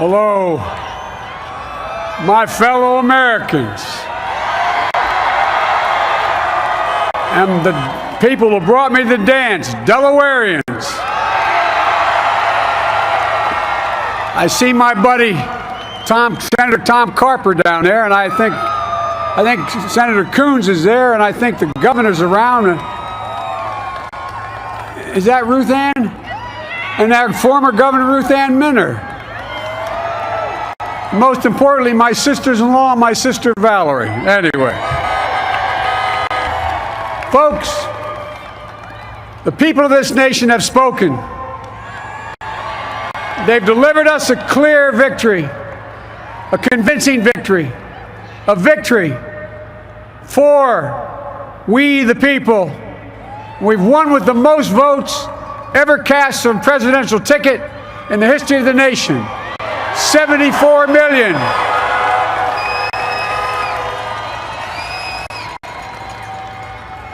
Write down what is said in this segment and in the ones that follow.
Hello, my fellow Americans, and the people who brought me the dance, Delawareans. I see my buddy Senator Tom Carper down there, and I think Senator Coons is there, and I think the governor's around. Is that Ruth Ann? And our former Governor Ruth Ann Minner. Most importantly, my sisters-in-law and my sister Valerie. Anyway. Folks, the people of this nation have spoken. They've delivered us a clear victory, a convincing victory, a victory for we the people. We've won with the most votes ever cast on a presidential ticket in the history of the nation. 74 million.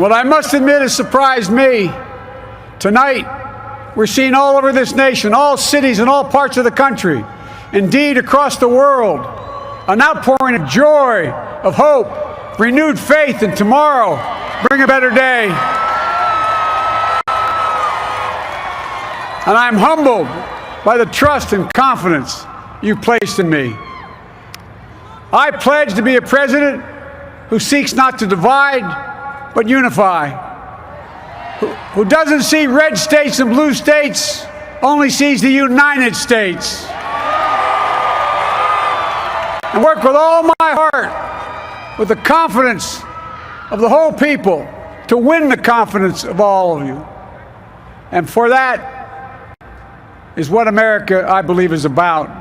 What I must admit has surprised me. Tonight, we're seeing all over this nation, all cities and all parts of the country, indeed across the world, an outpouring of joy, of hope, renewed faith in tomorrow, bring a better day. And I'm humbled by the trust and confidence you've placed in me. I pledge to be a president who seeks not to divide, but unify, who doesn't see red states and blue states, only sees the United States. And work with all my heart, with the confidence of the whole people, to win the confidence of all of you. And for that is what America, I believe, is about.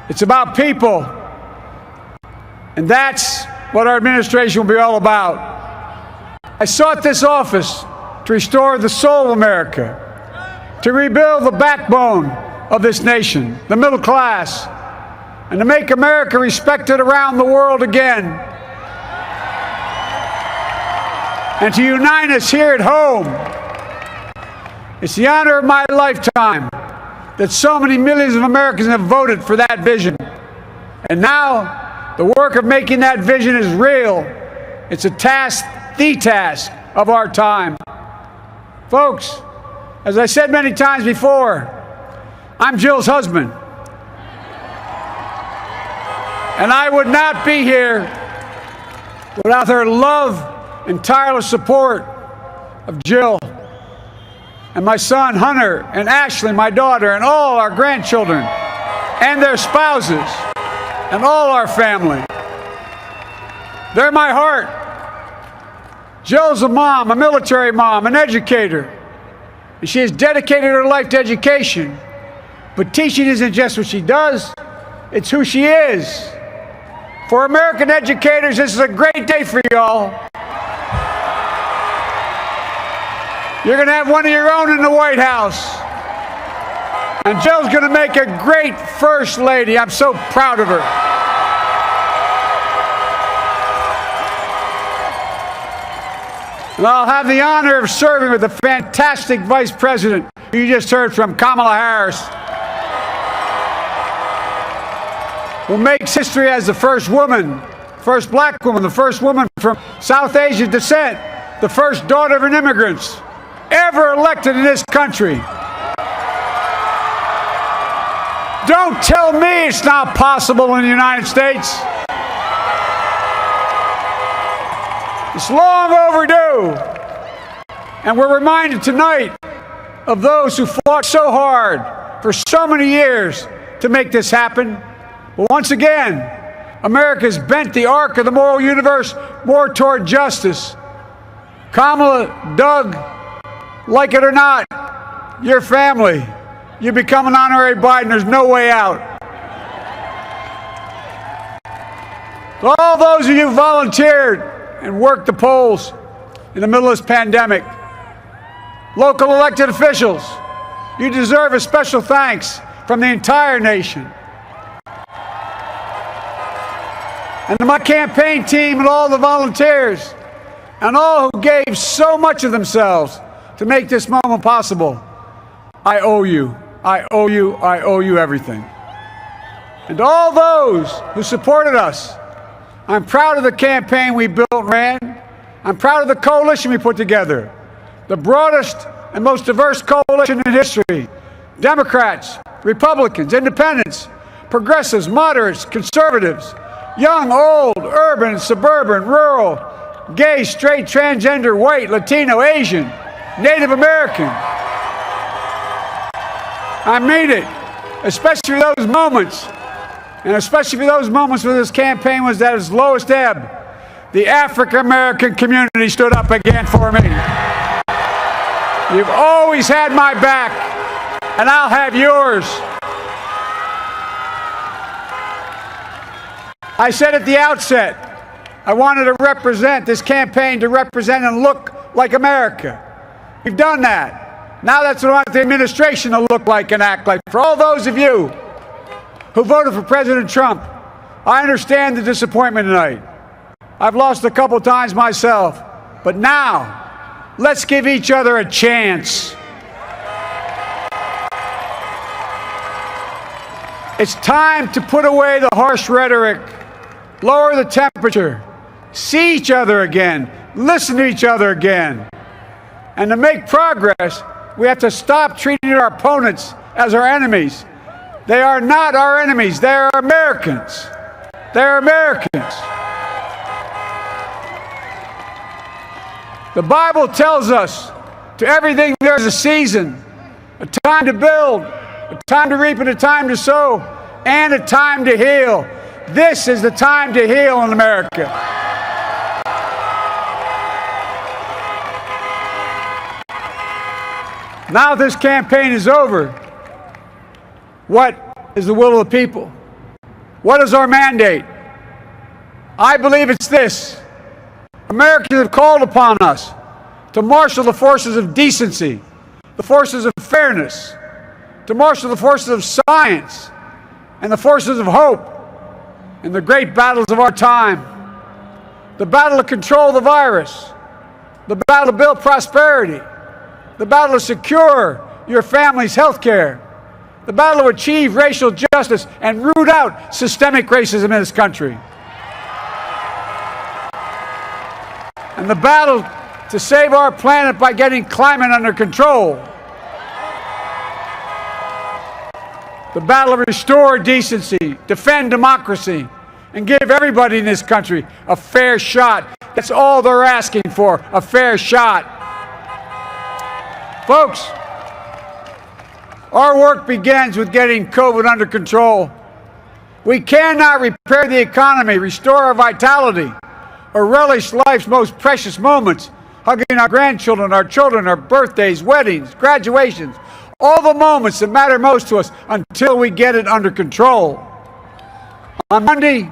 It's about people. And that's what our administration will be all about. I sought this office to restore the soul of America, to rebuild the backbone of this nation, the middle class, and to make America respected around the world again, and to unite us here at home. It's the honor of my lifetime that so many millions of Americans have voted for that vision. And now, the work of making that vision is real. It's a task, the task of our time. Folks, as I said many times before, I'm Jill's husband. And I would not be here without her love and tireless support of Jill and my son Hunter and Ashley, my daughter, and all our grandchildren and their spouses and all our family. They're my heart. Jill's a mom, a military mom, an educator. And she has dedicated her life to education. But teaching isn't just what she does, it's who she is. For American educators, this is a great day for y'all. You're going to have one of your own in the White House. And Jill's going to make a great First Lady. I'm so proud of her. And I'll have the honor of serving with the fantastic Vice President who you just heard from, Kamala Harris, who makes history as the first woman, first black woman, the first woman from South Asian descent, the first daughter of an immigrant ever elected in this country. Don't tell me it's not possible in the United States. It's long overdue. And we're reminded tonight of those who fought so hard for so many years to make this happen. But once again, America's bent the arc of the moral universe more toward justice. Kamala, Doug, like it or not, your family, you become an honorary Biden, there's no way out. To all those of you who volunteered and worked the polls in the middle of this pandemic, local elected officials, you deserve a special thanks from the entire nation. And to my campaign team and all the volunteers and all who gave so much of themselves to make this moment possible, I owe you. I owe you. I owe you everything. And to all those who supported us, I'm proud of the campaign we built and ran. I'm proud of the coalition we put together, the broadest and most diverse coalition in history. Democrats, Republicans, Independents, progressives, moderates, conservatives, young, old, urban, suburban, rural, gay, straight, transgender, white, Latino, Asian, Native American. I mean it, especially those moments, and especially for those moments when this campaign was at its lowest ebb. The African American community stood up again for me. You've always had my back, and I'll have yours. I said at the outset, I wanted to represent this campaign to represent and look like America. We've done that. Now that's what I want the administration to look like and act like. For all those of you who voted for President Trump, I understand the disappointment tonight. I've lost a couple times myself, but now let's give each other a chance. It's time to put away the harsh rhetoric, lower the temperature, see each other again, listen to each other again. And to make progress, we have to stop treating our opponents as our enemies. They are not our enemies. They are Americans. They're Americans. The Bible tells us to everything there's a season, a time to build, a time to reap and a time to sow, and a time to heal. This is the time to heal in America. Now this campaign is over. What is the will of the people? What is our mandate? I believe it's this. Americans have called upon us to marshal the forces of decency, the forces of fairness, to marshal the forces of science and the forces of hope in the great battles of our time. The battle to control the virus, the battle to build prosperity, the battle to secure your family's health care, the battle to achieve racial justice and root out systemic racism in this country, and the battle to save our planet by getting climate under control, the battle to restore decency, defend democracy, and give everybody in this country a fair shot. That's all they're asking for, a fair shot. Folks, our work begins with getting COVID under control. We cannot repair the economy, restore our vitality, or relish life's most precious moments, hugging our grandchildren, our children, our birthdays, weddings, graduations, all the moments that matter most to us until we get it under control. On Monday,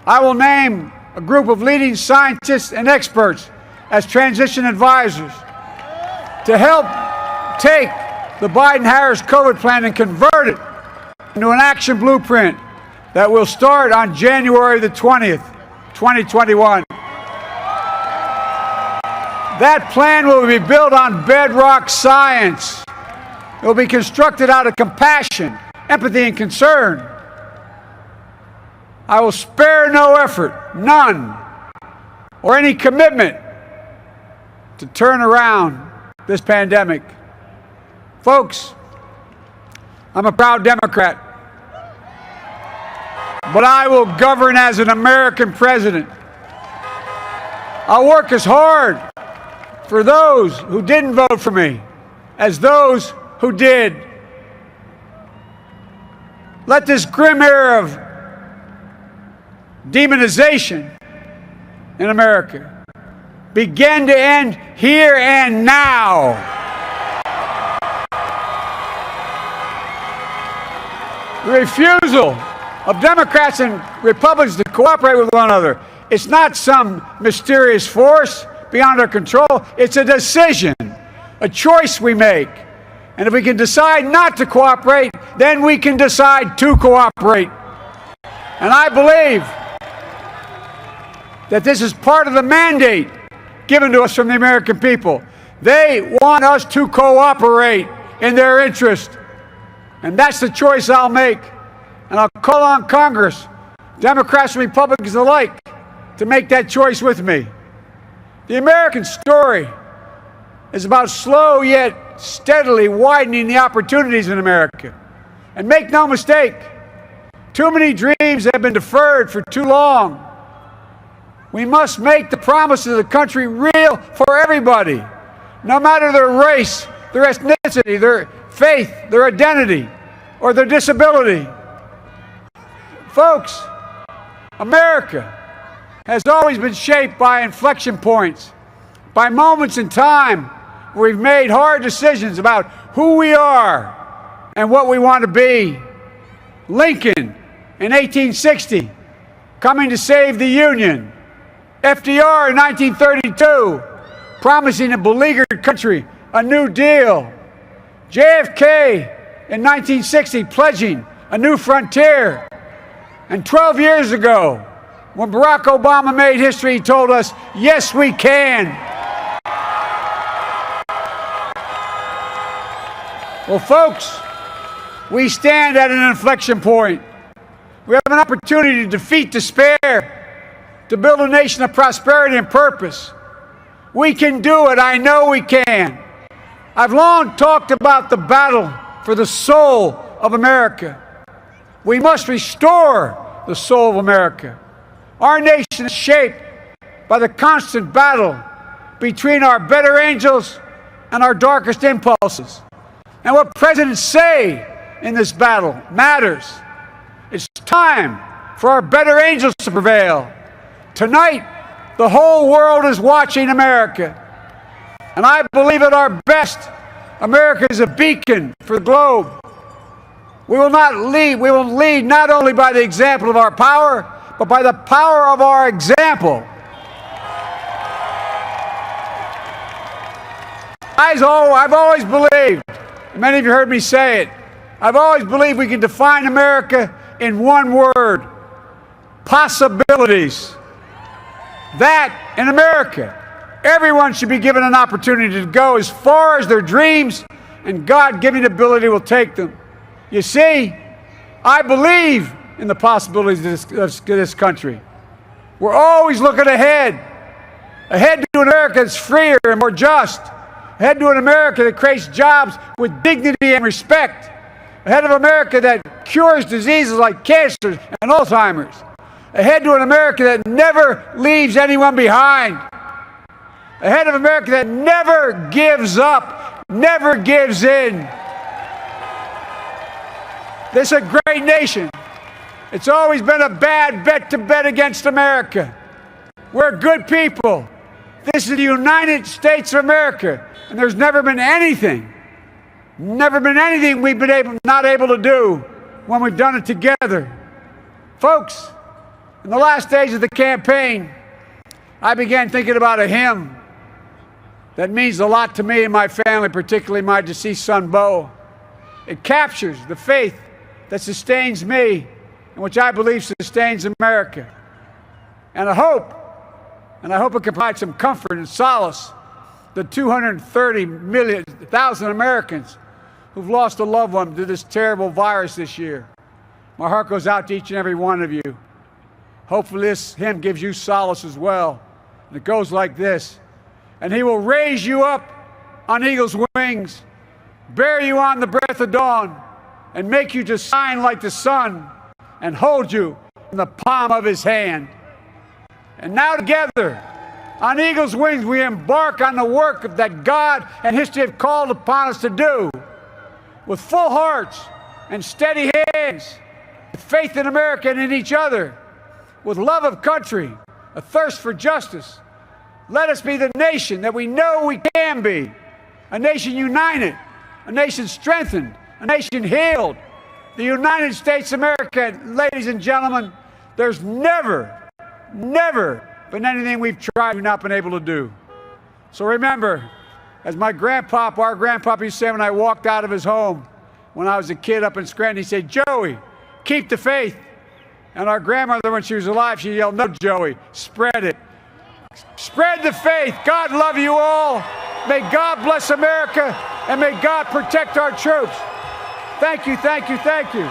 I will name a group of leading scientists and experts as transition advisors to help take the Biden-Harris COVID plan and convert it into an action blueprint that will start on January the 20th, 2021. That plan will be built on bedrock science. It will be constructed out of compassion, empathy, and concern. I will spare no effort, none, or any commitment to turn around this pandemic. Folks, I'm a proud Democrat, but I will govern as an American president. I'll work as hard for those who didn't vote for me as those who did. Let this grim era of demonization in America begin to end here and now. The refusal of Democrats and Republicans to cooperate with one another, it's not some mysterious force beyond our control. It's a decision, a choice we make. And if we can decide not to cooperate, then we can decide to cooperate. And I believe that this is part of the mandate given to us from the American people. They want us to cooperate in their interest. And that's the choice I'll make. And I'll call on Congress, Democrats and Republicans alike, to make that choice with me. The American story is about slow yet steadily widening the opportunities in America. And make no mistake, too many dreams have been deferred for too long. We must make the promises of the country real for everybody, no matter their race, their ethnicity, their faith, their identity, or their disability. Folks, America has always been shaped by inflection points, by moments in time where we've made hard decisions about who we are and what we want to be. Lincoln in 1860, coming to save the Union. FDR in 1932, promising a beleaguered country a new deal. JFK in 1960, pledging a new frontier. And 12 years ago, when Barack Obama made history, he told us, yes, we can. Well, folks, we stand at an inflection point. We have an opportunity to defeat despair, to build a nation of prosperity and purpose. We can do it. I know we can. I've long talked about the battle for the soul of America. We must restore the soul of America. Our nation is shaped by the constant battle between our better angels and our darkest impulses. And what presidents say in this battle matters. It's time for our better angels to prevail. Tonight, the whole world is watching America. And I believe at our best, America is a beacon for the globe. We will lead not only by the example of our power, but by the power of our example. I've always believed, many of you heard me say it, I've always believed we can define America in one word: possibilities. That in America, everyone should be given an opportunity to go as far as their dreams and God-given ability will take them. You see, I believe in the possibilities of this country. We're always looking ahead to an America that's freer and more just, ahead to an America that creates jobs with dignity and respect, ahead of America that cures diseases like cancer and Alzheimer's, ahead to an America that never leaves anyone behind, ahead of America that never gives up, never gives in. This is a great nation. It's always been a bad bet to bet against America. We're good people. This is the United States of America, and there's never been anything we've been not able to do when we've done it together. Folks, in the last days of the campaign, I began thinking about a hymn that means a lot to me and my family, particularly my deceased son, Bo. It captures the faith that sustains me and which I believe sustains America. And I hope it can provide some comfort and solace to 230,000 Americans who've lost a loved one to this terrible virus this year. My heart goes out to each and every one of you. Hopefully this hymn gives you solace as well. And it goes like this: and he will raise you up on eagle's wings, bear you on the breath of dawn, and make you to shine like the sun, and hold you in the palm of his hand. And now together, on eagle's wings, we embark on the work that God and history have called upon us to do, with full hearts and steady hands, with faith in America and in each other, with love of country, a thirst for justice. Let us be the nation that we know we can be, a nation united, a nation strengthened, a nation healed. The United States of America, ladies and gentlemen, there's never been anything we've tried we've not been able to do. So remember, as our grandpapa used to say when I walked out of his home when I was a kid up in Scranton, he said, "Joey, keep the faith." And our grandmother, when she was alive, she yelled, "No, Joey, spread it. Spread the faith. God love you all. May God bless America, and may God protect our troops." Thank you, thank you, thank you.